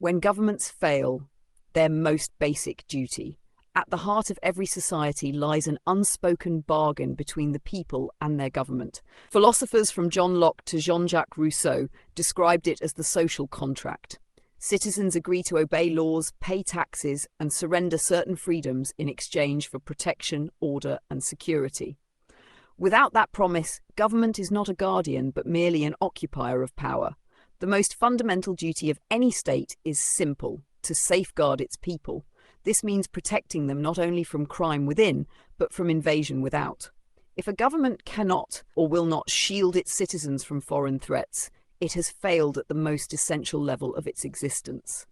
When governments fail their most basic duty, at the heart of every society lies an unspoken bargain between the people and their government. Philosophers from John Locke to Jean-Jacques Rousseau described it as the social contract. Citizens agree to obey laws, pay taxes, and surrender certain freedoms in exchange for protection, order, and security. Without that promise, government is not a guardian, but merely an occupier of power. The most fundamental duty of any state is simple: to safeguard its people. This means protecting them not only from crime within, but from invasion without. If a government cannot or will not shield its citizens from foreign threats, it has failed at the most essential level of its existence.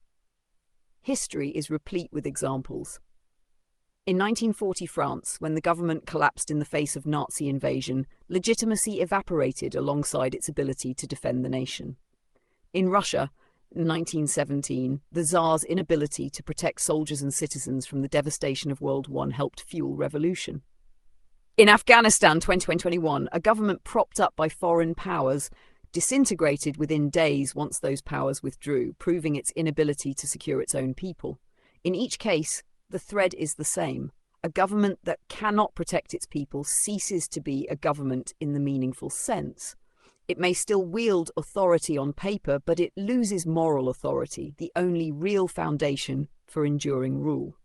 History is replete with examples. In 1940 France, when the government collapsed in the face of Nazi invasion, legitimacy evaporated alongside its ability to defend the nation. In Russia, in 1917, the Tsar's inability to protect soldiers and citizens from the devastation of World War I helped fuel revolution. In Afghanistan 2021, a government propped up by foreign powers disintegrated within days once those powers withdrew, proving its inability to secure its own people. In each case, the thread is the same. A government that cannot protect its people ceases to be a government in the meaningful sense. It may still wield authority on paper, but it loses moral authority, the only real foundation for enduring rule.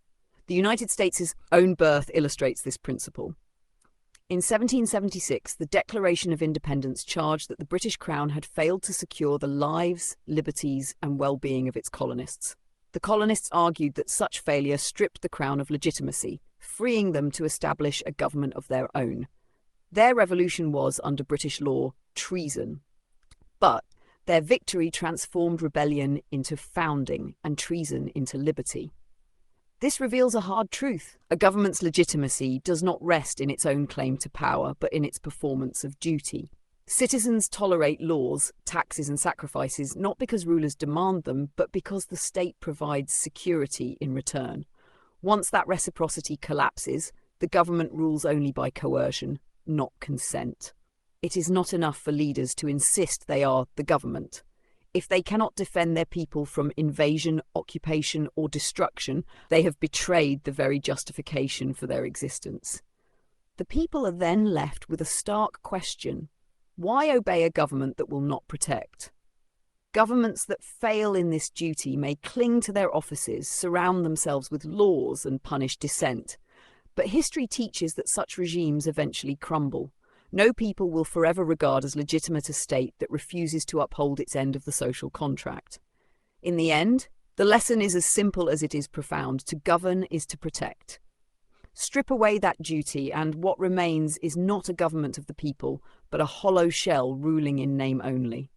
The United States' own birth illustrates this principle. In 1776, the Declaration of Independence charged that the British Crown had failed to secure the lives, liberties, and well-being of its colonists. The colonists argued that such failure stripped the Crown of legitimacy, freeing them to establish a government of their own. Their revolution was, under British law, treason. But their victory transformed rebellion into founding and treason into liberty. This reveals a hard truth. A government's legitimacy does not rest in its own claim to power, but in its performance of duty. Citizens tolerate laws, taxes, and sacrifices not because rulers demand them, but because the state provides security in return. Once that reciprocity collapses, the government rules only by coercion, not consent. It is not enough for leaders to insist they are the government. If they cannot defend their people from invasion, occupation, or destruction, they have betrayed the very justification for their existence. The people are then left with a stark question: why obey a government that will not protect? Governments that fail in this duty may cling to their offices, surround themselves with laws, and punish dissent. But history teaches that such regimes eventually crumble. No people will forever regard as legitimate a state that refuses to uphold its end of the social contract. In the end, the lesson is as simple as it is profound: to govern is to protect. Strip away that duty, and what remains is not a government of the people, but a hollow shell ruling in name only.